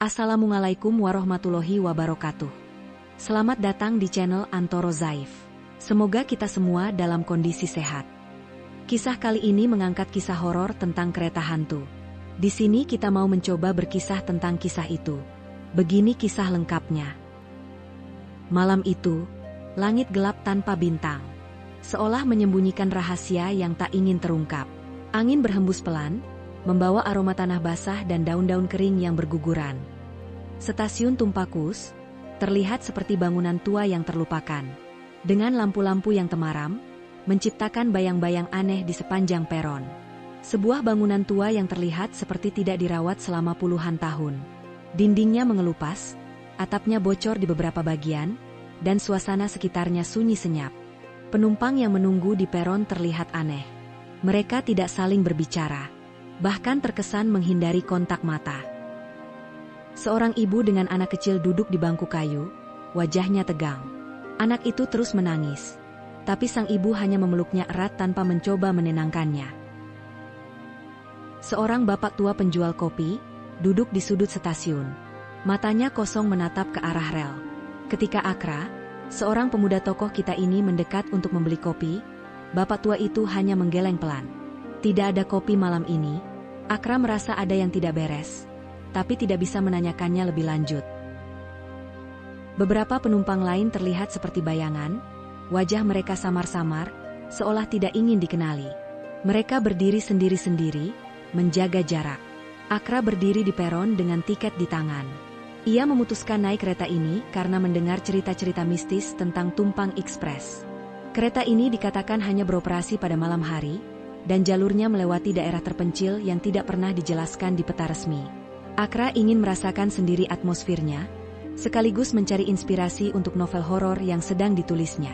Assalamualaikum warahmatullahi wabarakatuh. Selamat datang di channel Antoro Zaif. Semoga kita semua dalam kondisi sehat. Kisah kali ini mengangkat kisah horor tentang kereta hantu. Di sini kita mau mencoba berkisah tentang kisah itu. Begini kisah lengkapnya. Malam itu, langit gelap tanpa bintang. Seolah menyembunyikan rahasia yang tak ingin terungkap. Angin berhembus pelan, membawa aroma tanah basah dan daun-daun kering yang berguguran. Stasiun Tumpakus terlihat seperti bangunan tua yang terlupakan. Dengan lampu-lampu yang temaram, menciptakan bayang-bayang aneh di sepanjang peron. Sebuah bangunan tua yang terlihat seperti tidak dirawat selama puluhan tahun. Dindingnya mengelupas, atapnya bocor di beberapa bagian, dan suasana sekitarnya sunyi senyap. Penumpang yang menunggu di peron terlihat aneh. Mereka tidak saling berbicara, bahkan terkesan menghindari kontak mata. Seorang ibu dengan anak kecil duduk di bangku kayu, wajahnya tegang. Anak itu terus menangis, tapi sang ibu hanya memeluknya erat tanpa mencoba menenangkannya. Seorang bapak tua penjual kopi, duduk di sudut stasiun. Matanya kosong menatap ke arah rel. Ketika Akra, seorang pemuda tokoh kita ini mendekat untuk membeli kopi, bapak tua itu hanya menggeleng pelan. Tidak ada kopi malam ini. Akra merasa ada yang tidak beres, tapi tidak bisa menanyakannya lebih lanjut. Beberapa penumpang lain terlihat seperti bayangan, wajah mereka samar-samar, seolah tidak ingin dikenali. Mereka berdiri sendiri-sendiri, menjaga jarak. Akra berdiri di peron dengan tiket di tangan. Ia memutuskan naik kereta ini karena mendengar cerita-cerita mistis tentang Tumpang Express. Kereta ini dikatakan hanya beroperasi pada malam hari, dan jalurnya melewati daerah terpencil yang tidak pernah dijelaskan di peta resmi. Akra ingin merasakan sendiri atmosfernya, sekaligus mencari inspirasi untuk novel horor yang sedang ditulisnya.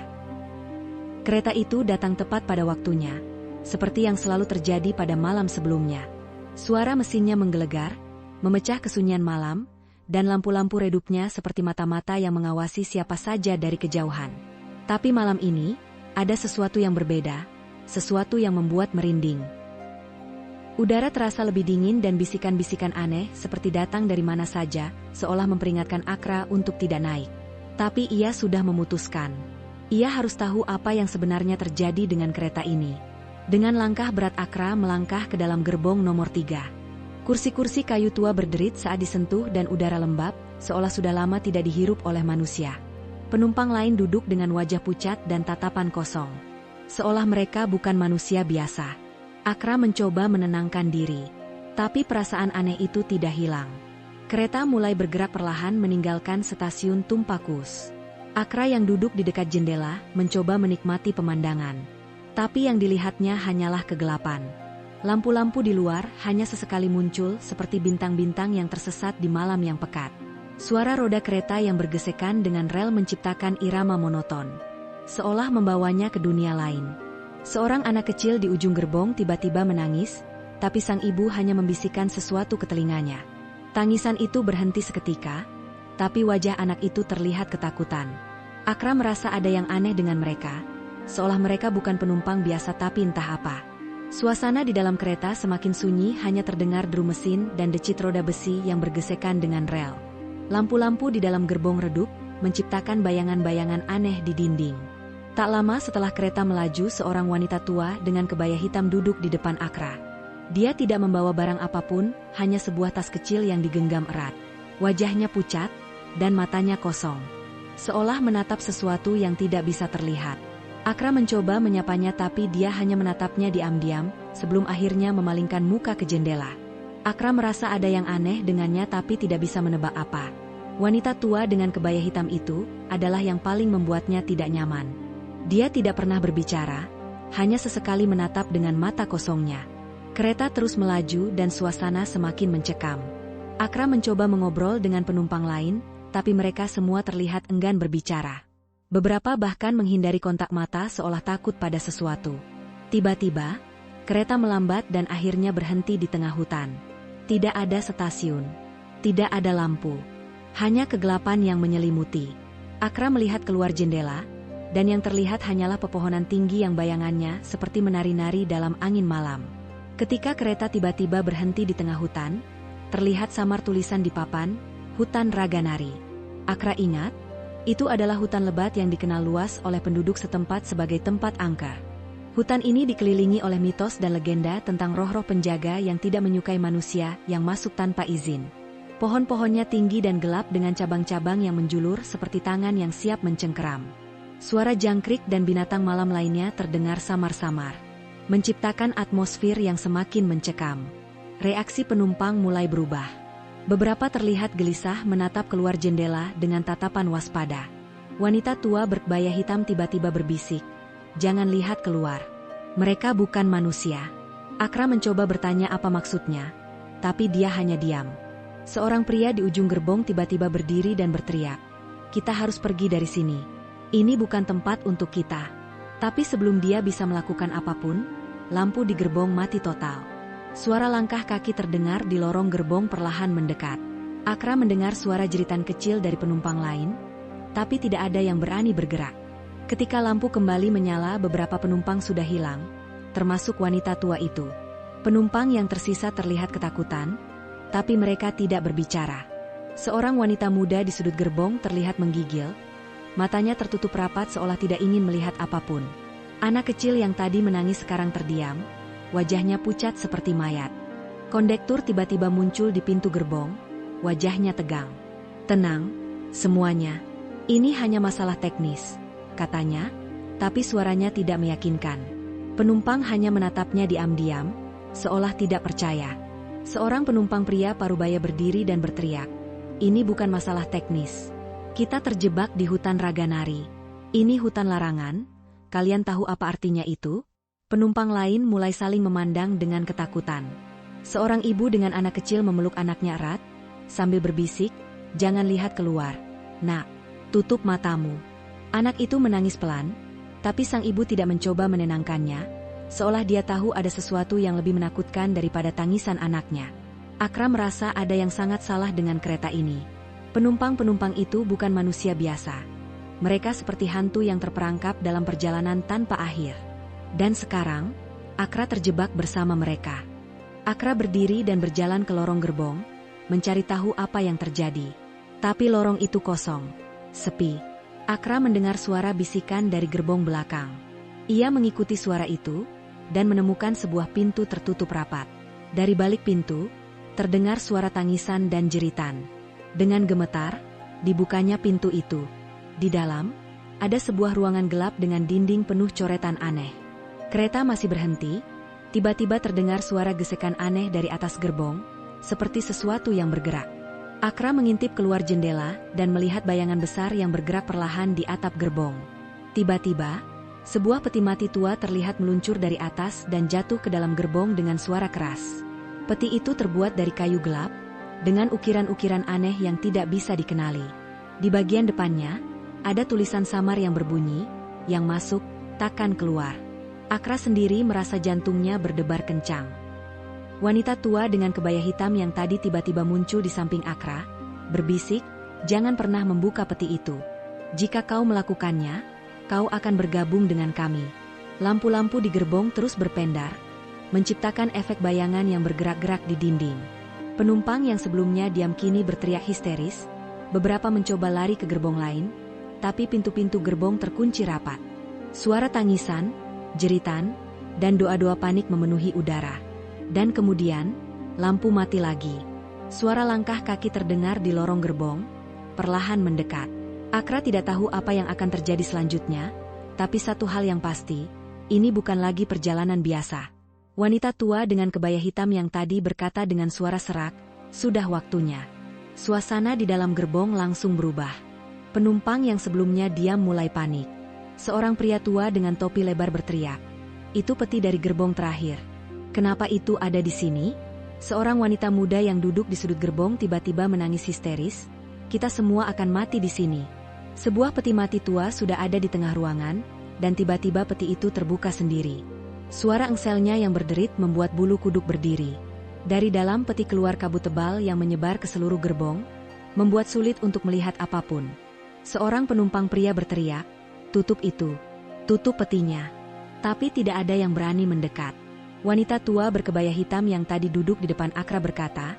Kereta itu datang tepat pada waktunya, seperti yang selalu terjadi pada malam sebelumnya. Suara mesinnya menggelegar, memecah kesunyian malam, dan lampu-lampu redupnya seperti mata-mata yang mengawasi siapa saja dari kejauhan. Tapi malam ini, ada sesuatu yang berbeda, sesuatu yang membuat merinding. Udara terasa lebih dingin dan bisikan-bisikan aneh seperti datang dari mana saja, seolah memperingatkan Akra untuk tidak naik. Tapi ia sudah memutuskan. Ia harus tahu apa yang sebenarnya terjadi dengan kereta ini. Dengan langkah berat Akra melangkah ke dalam gerbong nomor 3. Kursi-kursi kayu tua berderit saat disentuh dan udara lembab, seolah sudah lama tidak dihirup oleh manusia. Penumpang lain duduk dengan wajah pucat dan tatapan kosong. Seolah mereka bukan manusia biasa. Akra mencoba menenangkan diri, tapi perasaan aneh itu tidak hilang. Kereta mulai bergerak perlahan meninggalkan stasiun Tumpakus. Akra yang duduk di dekat jendela mencoba menikmati pemandangan, tapi yang dilihatnya hanyalah kegelapan. Lampu-lampu di luar hanya sesekali muncul seperti bintang-bintang yang tersesat di malam yang pekat. Suara roda kereta yang bergesekan dengan rel menciptakan irama monoton, seolah membawanya ke dunia lain. Seorang anak kecil di ujung gerbong tiba-tiba menangis, tapi sang ibu hanya membisikkan sesuatu ke telinganya. Tangisan itu berhenti seketika, tapi wajah anak itu terlihat ketakutan. Akra merasa ada yang aneh dengan mereka, seolah mereka bukan penumpang biasa tapi entah apa. Suasana di dalam kereta semakin sunyi, hanya terdengar deru mesin dan decit roda besi yang bergesekan dengan rel. Lampu-lampu di dalam gerbong redup, menciptakan bayangan-bayangan aneh di dinding. Tak lama setelah kereta melaju, seorang wanita tua dengan kebaya hitam duduk di depan Akra. Dia tidak membawa barang apapun, hanya sebuah tas kecil yang digenggam erat. Wajahnya pucat, dan matanya kosong, seolah menatap sesuatu yang tidak bisa terlihat. Akra mencoba menyapanya tapi dia hanya menatapnya diam-diam, sebelum akhirnya memalingkan muka ke jendela. Akra merasa ada yang aneh dengannya tapi tidak bisa menebak apa. Wanita tua dengan kebaya hitam itu adalah yang paling membuatnya tidak nyaman. Dia tidak pernah berbicara, hanya sesekali menatap dengan mata kosongnya. Kereta terus melaju dan suasana semakin mencekam. Akra mencoba mengobrol dengan penumpang lain, tapi mereka semua terlihat enggan berbicara. Beberapa bahkan menghindari kontak mata seolah takut pada sesuatu. Tiba-tiba, kereta melambat dan akhirnya berhenti di tengah hutan. Tidak ada stasiun, tidak ada lampu, hanya kegelapan yang menyelimuti. Akra melihat keluar jendela, dan yang terlihat hanyalah pepohonan tinggi yang bayangannya seperti menari-nari dalam angin malam. Ketika kereta tiba-tiba berhenti di tengah hutan, terlihat samar tulisan di papan, Hutan Raganari. Akra ingat, itu adalah hutan lebat yang dikenal luas oleh penduduk setempat sebagai tempat angker. Hutan ini dikelilingi oleh mitos dan legenda tentang roh-roh penjaga yang tidak menyukai manusia yang masuk tanpa izin. Pohon-pohonnya tinggi dan gelap dengan cabang-cabang yang menjulur seperti tangan yang siap mencengkeram. Suara jangkrik dan binatang malam lainnya terdengar samar-samar, menciptakan atmosfer yang semakin mencekam. Reaksi penumpang mulai berubah. Beberapa terlihat gelisah menatap keluar jendela dengan tatapan waspada. Wanita tua berkebaya hitam tiba-tiba berbisik, "Jangan lihat keluar. Mereka bukan manusia." Akra mencoba bertanya apa maksudnya, tapi dia hanya diam. Seorang pria di ujung gerbong tiba-tiba berdiri dan berteriak, "Kita harus pergi dari sini. Ini bukan tempat untuk kita." Tapi sebelum dia bisa melakukan apapun, lampu di gerbong mati total. Suara langkah kaki terdengar di lorong gerbong perlahan mendekat. Akra mendengar suara jeritan kecil dari penumpang lain, tapi tidak ada yang berani bergerak. Ketika lampu kembali menyala, beberapa penumpang sudah hilang, termasuk wanita tua itu. Penumpang yang tersisa terlihat ketakutan, tapi mereka tidak berbicara. Seorang wanita muda di sudut gerbong terlihat menggigil, matanya tertutup rapat seolah tidak ingin melihat apapun. Anak kecil yang tadi menangis sekarang terdiam, wajahnya pucat seperti mayat. Kondektur tiba-tiba muncul di pintu gerbong, wajahnya tegang. "Tenang, semuanya. Ini hanya masalah teknis," katanya, tapi suaranya tidak meyakinkan. Penumpang hanya menatapnya diam-diam, seolah tidak percaya. Seorang penumpang pria parubaya berdiri dan berteriak, "Ini bukan masalah teknis. Kita terjebak di hutan Raganari. Ini hutan larangan. Kalian tahu apa artinya itu?" Penumpang lain mulai saling memandang dengan ketakutan. Seorang ibu dengan anak kecil memeluk anaknya erat, sambil berbisik, "Jangan lihat keluar. Nak, tutup matamu." Anak itu menangis pelan, tapi sang ibu tidak mencoba menenangkannya, seolah dia tahu ada sesuatu yang lebih menakutkan daripada tangisan anaknya. Akra merasa ada yang sangat salah dengan kereta ini. Penumpang-penumpang itu bukan manusia biasa. Mereka seperti hantu yang terperangkap dalam perjalanan tanpa akhir. Dan sekarang, Akra terjebak bersama mereka. Akra berdiri dan berjalan ke lorong gerbong, mencari tahu apa yang terjadi. Tapi lorong itu kosong, sepi. Akra mendengar suara bisikan dari gerbong belakang. Ia mengikuti suara itu, dan menemukan sebuah pintu tertutup rapat. Dari balik pintu, terdengar suara tangisan dan jeritan. Dengan gemetar, dibukanya pintu itu. Di dalam, ada sebuah ruangan gelap dengan dinding penuh coretan aneh. Kereta masih berhenti, tiba-tiba terdengar suara gesekan aneh dari atas gerbong, seperti sesuatu yang bergerak. Akra mengintip keluar jendela dan melihat bayangan besar yang bergerak perlahan di atap gerbong. Tiba-tiba, sebuah peti mati tua terlihat meluncur dari atas dan jatuh ke dalam gerbong dengan suara keras. Peti itu terbuat dari kayu gelap, dengan ukiran-ukiran aneh yang tidak bisa dikenali. Di bagian depannya, ada tulisan samar yang berbunyi, "Yang masuk, takkan keluar." Akra sendiri merasa jantungnya berdebar kencang. Wanita tua dengan kebaya hitam yang tadi tiba-tiba muncul di samping Akra, berbisik, "Jangan pernah membuka peti itu. Jika kau melakukannya, kau akan bergabung dengan kami." Lampu-lampu di gerbong terus berpendar, menciptakan efek bayangan yang bergerak-gerak di dinding. Penumpang yang sebelumnya diam kini berteriak histeris, beberapa mencoba lari ke gerbong lain, tapi pintu-pintu gerbong terkunci rapat. Suara tangisan, jeritan, dan doa-doa panik memenuhi udara. Dan kemudian, lampu mati lagi. Suara langkah kaki terdengar di lorong gerbong, perlahan mendekat. Akra tidak tahu apa yang akan terjadi selanjutnya, tapi satu hal yang pasti, ini bukan lagi perjalanan biasa. Wanita tua dengan kebaya hitam yang tadi berkata dengan suara serak, "Sudah waktunya." Suasana di dalam gerbong langsung berubah. Penumpang yang sebelumnya diam mulai panik. Seorang pria tua dengan topi lebar berteriak, "Itu peti dari gerbong terakhir. Kenapa itu ada di sini?" Seorang wanita muda yang duduk di sudut gerbong tiba-tiba menangis histeris, "Kita semua akan mati di sini." Sebuah peti mati tua sudah ada di tengah ruangan, dan tiba-tiba peti itu terbuka sendiri. Suara engselnya yang berderit membuat bulu kuduk berdiri. Dari dalam peti keluar kabut tebal yang menyebar ke seluruh gerbong, membuat sulit untuk melihat apapun. Seorang penumpang pria berteriak, "Tutup itu. Tutup petinya." Tapi tidak ada yang berani mendekat. Wanita tua berkebaya hitam yang tadi duduk di depan Akra berkata,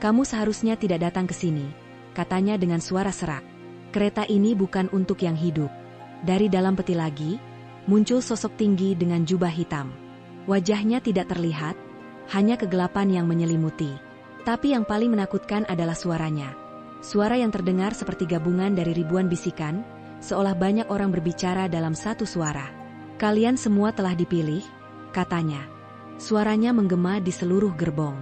"Kamu seharusnya tidak datang ke sini. katanya dengan suara serak. Kereta ini bukan untuk yang hidup. Dari dalam peti lagi, muncul sosok tinggi dengan jubah hitam. Wajahnya tidak terlihat, hanya kegelapan yang menyelimuti. Tapi yang paling menakutkan adalah suaranya. Suara yang terdengar seperti gabungan dari ribuan bisikan, seolah banyak orang berbicara dalam satu suara. Kalian semua telah dipilih, katanya. Suaranya menggema di seluruh gerbong.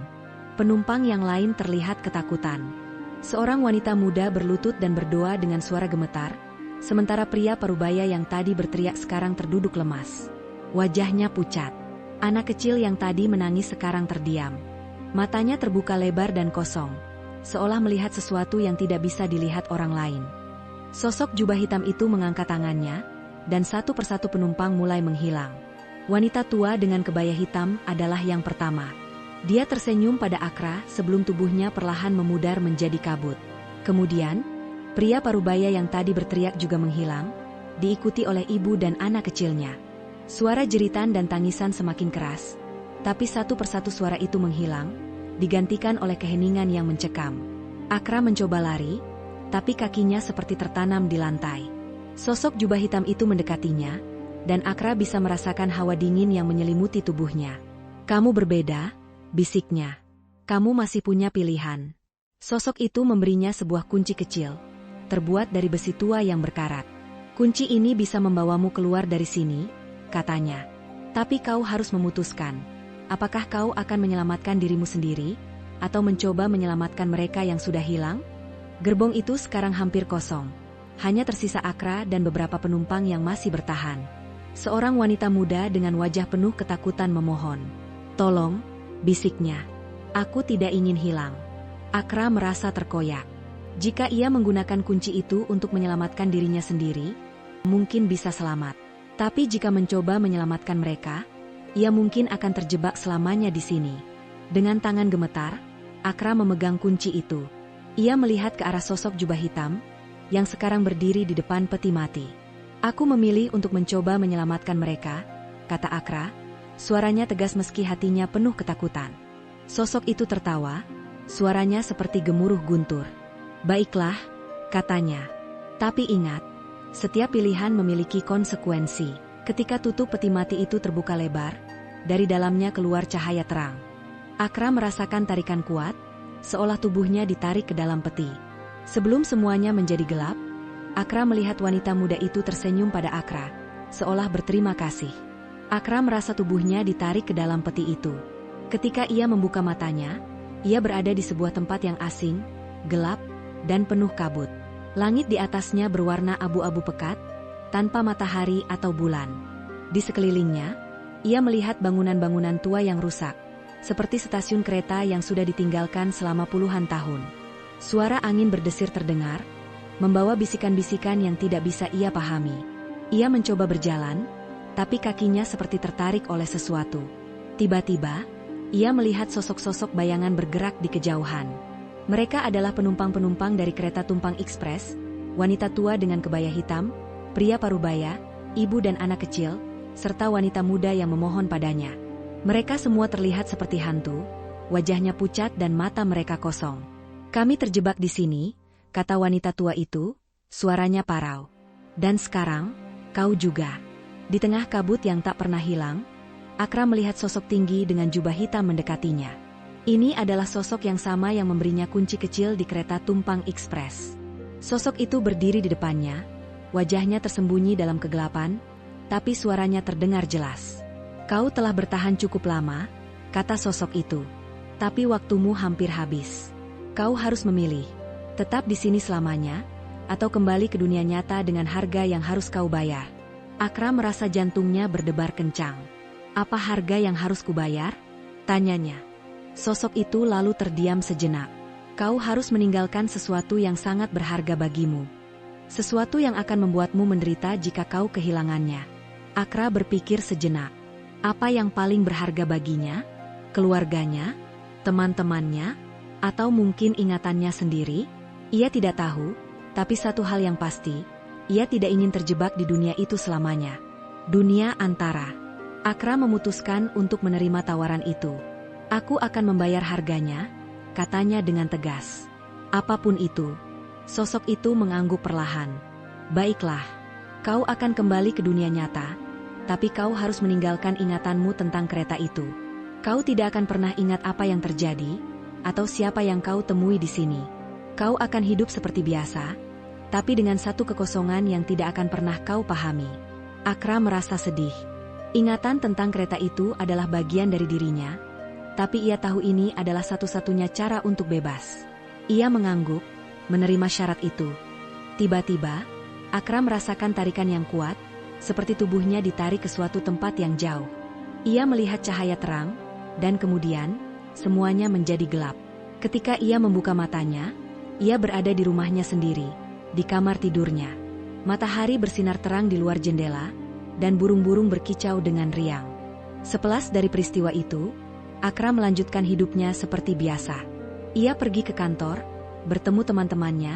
Penumpang yang lain terlihat ketakutan. Seorang wanita muda berlutut dan berdoa dengan suara gemetar, sementara pria parubaya yang tadi berteriak sekarang terduduk lemas. Wajahnya pucat. Anak kecil yang tadi menangis sekarang terdiam. Matanya terbuka lebar dan kosong, seolah melihat sesuatu yang tidak bisa dilihat orang lain. Sosok jubah hitam itu mengangkat tangannya, dan satu persatu penumpang mulai menghilang. Wanita tua dengan kebaya hitam adalah yang pertama. Dia tersenyum pada Akra sebelum tubuhnya perlahan memudar menjadi kabut. Kemudian, pria parubaya yang tadi berteriak juga menghilang, diikuti oleh ibu dan anak kecilnya. Suara jeritan dan tangisan semakin keras, tapi satu persatu suara itu menghilang, digantikan oleh keheningan yang mencekam. Akra mencoba lari, tapi kakinya seperti tertanam di lantai. Sosok jubah hitam itu mendekatinya, dan Akra bisa merasakan hawa dingin yang menyelimuti tubuhnya. "Kamu berbeda," bisiknya. "Kamu masih punya pilihan." Sosok itu memberinya sebuah kunci kecil, terbuat dari besi tua yang berkarat. "Kunci ini bisa membawamu keluar dari sini," katanya. "Tapi kau harus memutuskan. Apakah kau akan menyelamatkan dirimu sendiri, atau mencoba menyelamatkan mereka yang sudah hilang?" Gerbong itu sekarang hampir kosong. Hanya tersisa Akra dan beberapa penumpang yang masih bertahan. Seorang wanita muda dengan wajah penuh ketakutan memohon. "Tolong," bisiknya. "Aku tidak ingin hilang." Akra merasa terkoyak. Jika ia menggunakan kunci itu untuk menyelamatkan dirinya sendiri, mungkin bisa selamat. Tapi jika mencoba menyelamatkan mereka, ia mungkin akan terjebak selamanya di sini. Dengan tangan gemetar, Akra memegang kunci itu. Ia melihat ke arah sosok jubah hitam, yang sekarang berdiri di depan peti mati. "Aku memilih untuk mencoba menyelamatkan mereka," kata Akra. Suaranya tegas meski hatinya penuh ketakutan. Sosok itu tertawa, suaranya seperti gemuruh guntur. "Baiklah," katanya. "Tapi ingat, setiap pilihan memiliki konsekuensi." Ketika tutup peti mati itu terbuka lebar, dari dalamnya keluar cahaya terang. Akra merasakan tarikan kuat, seolah tubuhnya ditarik ke dalam peti. Sebelum semuanya menjadi gelap, Akra melihat wanita muda itu tersenyum pada Akra, seolah berterima kasih. Akra merasa tubuhnya ditarik ke dalam peti itu. Ketika ia membuka matanya, ia berada di sebuah tempat yang asing, gelap, dan penuh kabut. Langit di atasnya berwarna abu-abu pekat, tanpa matahari atau bulan. Di sekelilingnya, ia melihat bangunan-bangunan tua yang rusak, seperti stasiun kereta yang sudah ditinggalkan selama puluhan tahun. Suara angin berdesir terdengar, membawa bisikan-bisikan yang tidak bisa ia pahami. Ia mencoba berjalan, tapi kakinya seperti tertarik oleh sesuatu. Tiba-tiba, ia melihat sosok-sosok bayangan bergerak di kejauhan. Mereka adalah penumpang-penumpang dari kereta Tumpang Ekspres, wanita tua dengan kebaya hitam, pria parubaya, ibu dan anak kecil, serta wanita muda yang memohon padanya. Mereka semua terlihat seperti hantu, wajahnya pucat dan mata mereka kosong. "Kami terjebak di sini," kata wanita tua itu, suaranya parau. "Dan sekarang, kau juga." Di tengah kabut yang tak pernah hilang, Akra melihat sosok tinggi dengan jubah hitam mendekatinya. Ini adalah sosok yang sama yang memberinya kunci kecil di kereta Tumpang Ekspres. Sosok itu berdiri di depannya, wajahnya tersembunyi dalam kegelapan, tapi suaranya terdengar jelas. "Kau telah bertahan cukup lama," kata sosok itu. "Tapi waktumu hampir habis. Kau harus memilih, tetap di sini selamanya, atau kembali ke dunia nyata dengan harga yang harus kau bayar." Akra merasa jantungnya berdebar kencang. "Apa harga yang harus kubayar?" tanyanya. Sosok itu lalu terdiam sejenak. "Kau harus meninggalkan sesuatu yang sangat berharga bagimu. Sesuatu yang akan membuatmu menderita jika kau kehilangannya." Akra berpikir sejenak. Apa yang paling berharga baginya? Keluarganya? Teman-temannya? Atau mungkin ingatannya sendiri? Ia tidak tahu, tapi satu hal yang pasti, ia tidak ingin terjebak di dunia itu selamanya. Dunia antara. Akra memutuskan untuk menerima tawaran itu. "Aku akan membayar harganya," katanya dengan tegas. "Apapun itu." Sosok itu mengangguk perlahan. Baiklah, kau akan kembali ke dunia nyata, tapi kau harus meninggalkan ingatanmu tentang kereta itu. Kau tidak akan pernah ingat apa yang terjadi, atau siapa yang kau temui di sini. Kau akan hidup seperti biasa, tapi dengan satu kekosongan yang tidak akan pernah kau pahami. Akra merasa sedih. Ingatan tentang kereta itu adalah bagian dari dirinya, tapi ia tahu ini adalah satu-satunya cara untuk bebas. Ia mengangguk, menerima syarat itu. Tiba-tiba, Akra merasakan tarikan yang kuat, seperti tubuhnya ditarik ke suatu tempat yang jauh. Ia melihat cahaya terang, dan kemudian, semuanya menjadi gelap. Ketika ia membuka matanya, ia berada di rumahnya sendiri, di kamar tidurnya. Matahari bersinar terang di luar jendela, dan burung-burung berkicau dengan riang. Sepelas dari peristiwa itu, Akra melanjutkan hidupnya seperti biasa. Ia pergi ke kantor, bertemu teman-temannya,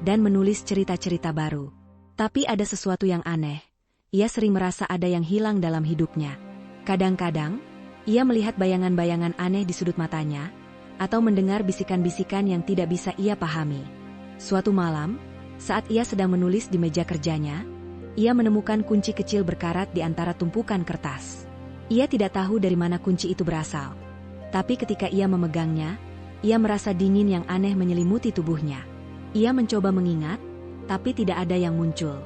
dan menulis cerita-cerita baru. Tapi ada sesuatu yang aneh. Ia sering merasa ada yang hilang dalam hidupnya. Kadang-kadang, ia melihat bayangan-bayangan aneh di sudut matanya, atau mendengar bisikan-bisikan yang tidak bisa ia pahami. Suatu malam, saat ia sedang menulis di meja kerjanya, ia menemukan kunci kecil berkarat di antara tumpukan kertas. Ia tidak tahu dari mana kunci itu berasal. Tapi ketika ia memegangnya, ia merasa dingin yang aneh menyelimuti tubuhnya. Ia mencoba mengingat, tapi tidak ada yang muncul.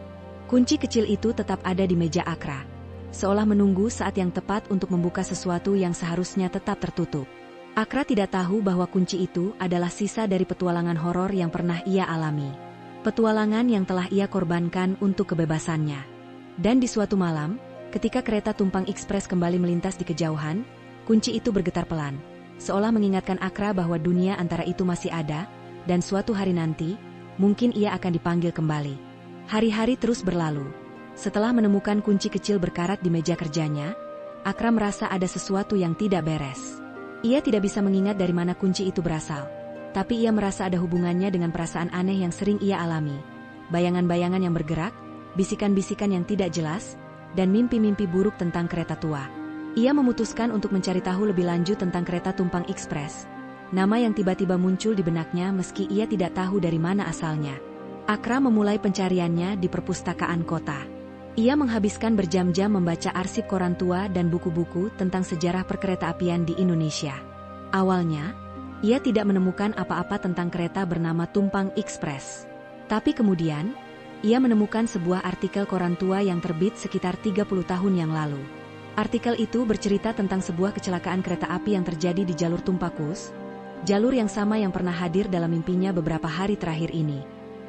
Kunci kecil itu tetap ada di meja Akra, seolah menunggu saat yang tepat untuk membuka sesuatu yang seharusnya tetap tertutup. Akra tidak tahu bahwa kunci itu adalah sisa dari petualangan horor yang pernah ia alami. Petualangan yang telah ia korbankan untuk kebebasannya. Dan di suatu malam, ketika kereta tumpang ekspres kembali melintas di kejauhan, kunci itu bergetar pelan, seolah mengingatkan Akra bahwa dunia antara itu masih ada, dan suatu hari nanti, mungkin ia akan dipanggil kembali. Hari-hari terus berlalu. Setelah menemukan kunci kecil berkarat di meja kerjanya, Akra merasa ada sesuatu yang tidak beres. Ia tidak bisa mengingat dari mana kunci itu berasal. Tapi ia merasa ada hubungannya dengan perasaan aneh yang sering ia alami. Bayangan-bayangan yang bergerak, bisikan-bisikan yang tidak jelas, dan mimpi-mimpi buruk tentang kereta tua. Ia memutuskan untuk mencari tahu lebih lanjut tentang kereta tumpang ekspres. Nama yang tiba-tiba muncul di benaknya meski ia tidak tahu dari mana asalnya. Akra memulai pencariannya di perpustakaan kota. Ia menghabiskan berjam-jam membaca arsip koran tua dan buku-buku tentang sejarah perkeretaapian di Indonesia. Awalnya, ia tidak menemukan apa-apa tentang kereta bernama Tumpang Ekspres. Tapi kemudian, ia menemukan sebuah artikel koran tua yang terbit sekitar 30 tahun yang lalu. Artikel itu bercerita tentang sebuah kecelakaan kereta api yang terjadi di jalur Tumpakus, jalur yang sama yang pernah hadir dalam mimpinya beberapa hari terakhir ini.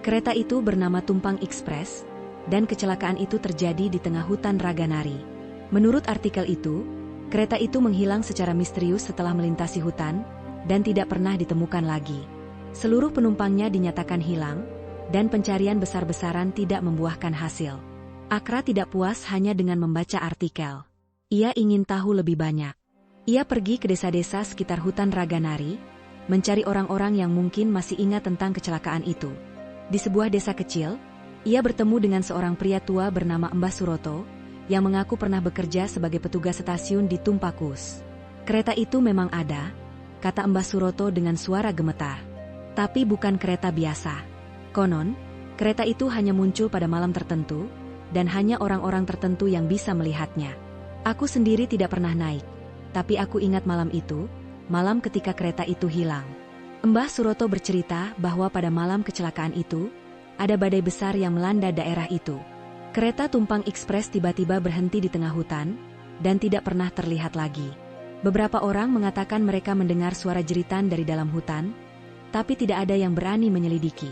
Kereta itu bernama Tumpang Ekspres, dan kecelakaan itu terjadi di tengah hutan Raganari. Menurut artikel itu, kereta itu menghilang secara misterius setelah melintasi hutan, dan tidak pernah ditemukan lagi. Seluruh penumpangnya dinyatakan hilang, dan pencarian besar-besaran tidak membuahkan hasil. Akra tidak puas hanya dengan membaca artikel. Ia ingin tahu lebih banyak. Ia pergi ke desa-desa sekitar hutan Raganari, mencari orang-orang yang mungkin masih ingat tentang kecelakaan itu. Di sebuah desa kecil, ia bertemu dengan seorang pria tua bernama Mbah Suroto, yang mengaku pernah bekerja sebagai petugas stasiun di Tumpakus. Kereta itu memang ada, kata Mbah Suroto dengan suara gemetar. Tapi bukan kereta biasa. Konon, kereta itu hanya muncul pada malam tertentu, dan hanya orang-orang tertentu yang bisa melihatnya. Aku sendiri tidak pernah naik, tapi aku ingat malam itu, malam ketika kereta itu hilang. Mbah Suroto bercerita bahwa pada malam kecelakaan itu, ada badai besar yang melanda daerah itu. Kereta Tumpang Ekspres tiba-tiba berhenti di tengah hutan, dan tidak pernah terlihat lagi. Beberapa orang mengatakan mereka mendengar suara jeritan dari dalam hutan, tapi tidak ada yang berani menyelidiki.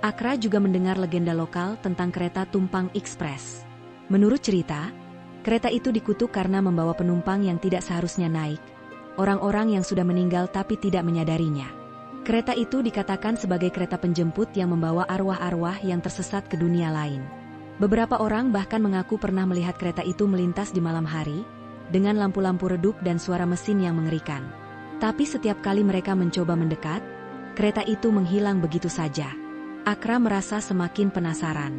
Akra juga mendengar legenda lokal tentang kereta Tumpang Ekspres. Menurut cerita, kereta itu dikutuk karena membawa penumpang yang tidak seharusnya naik, orang-orang yang sudah meninggal tapi tidak menyadarinya. Kereta itu dikatakan sebagai kereta penjemput yang membawa arwah-arwah yang tersesat ke dunia lain. Beberapa orang bahkan mengaku pernah melihat kereta itu melintas di malam hari, dengan lampu-lampu redup dan suara mesin yang mengerikan. Tapi setiap kali mereka mencoba mendekat, kereta itu menghilang begitu saja. Akra merasa semakin penasaran.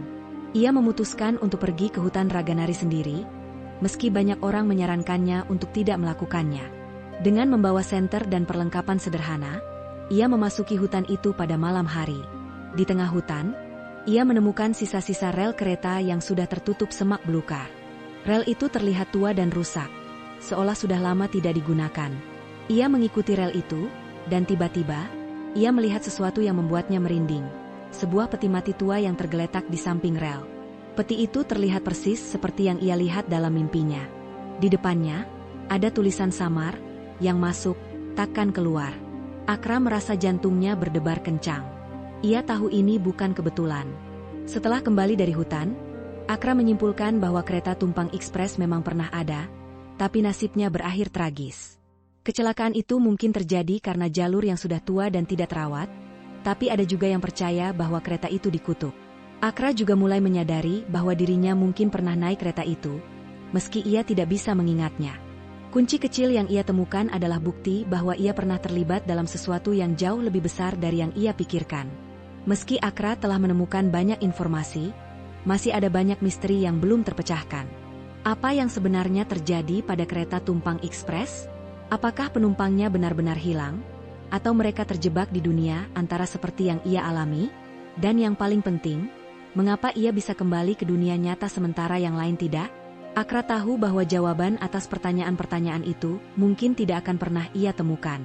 Ia memutuskan untuk pergi ke hutan Raganari sendiri, meski banyak orang menyarankannya untuk tidak melakukannya. Dengan membawa senter dan perlengkapan sederhana, ia memasuki hutan itu pada malam hari. Di tengah hutan, ia menemukan sisa-sisa rel kereta yang sudah tertutup semak belukar. Rel itu terlihat tua dan rusak, seolah sudah lama tidak digunakan. Ia mengikuti rel itu, dan tiba-tiba, ia melihat sesuatu yang membuatnya merinding. Sebuah peti mati tua yang tergeletak di samping rel. Peti itu terlihat persis seperti yang ia lihat dalam mimpinya. Di depannya, ada tulisan samar, yang masuk, takkan keluar. Akra merasa jantungnya berdebar kencang. Ia tahu ini bukan kebetulan. Setelah kembali dari hutan, Akra menyimpulkan bahwa kereta tumpang ekspres memang pernah ada, tapi nasibnya berakhir tragis. Kecelakaan itu mungkin terjadi karena jalur yang sudah tua dan tidak terawat, tapi ada juga yang percaya bahwa kereta itu dikutuk. Akra juga mulai menyadari bahwa dirinya mungkin pernah naik kereta itu, meski ia tidak bisa mengingatnya. Kunci kecil yang ia temukan adalah bukti bahwa ia pernah terlibat dalam sesuatu yang jauh lebih besar dari yang ia pikirkan. Meski Akra telah menemukan banyak informasi, masih ada banyak misteri yang belum terpecahkan. Apa yang sebenarnya terjadi pada kereta tumpang ekspres? Apakah penumpangnya benar-benar hilang? Atau mereka terjebak di dunia antara seperti yang ia alami? Dan yang paling penting, mengapa ia bisa kembali ke dunia nyata sementara yang lain tidak? Akra tahu bahwa jawaban atas pertanyaan-pertanyaan itu mungkin tidak akan pernah ia temukan.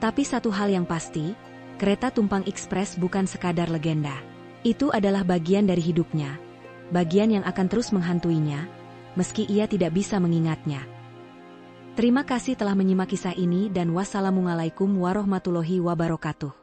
Tapi satu hal yang pasti, kereta tumpang ekspres bukan sekadar legenda. Itu adalah bagian dari hidupnya. Bagian yang akan terus menghantuinya, meski ia tidak bisa mengingatnya. Terima kasih telah menyimak kisah ini dan wassalamualaikum warahmatullahi wabarakatuh.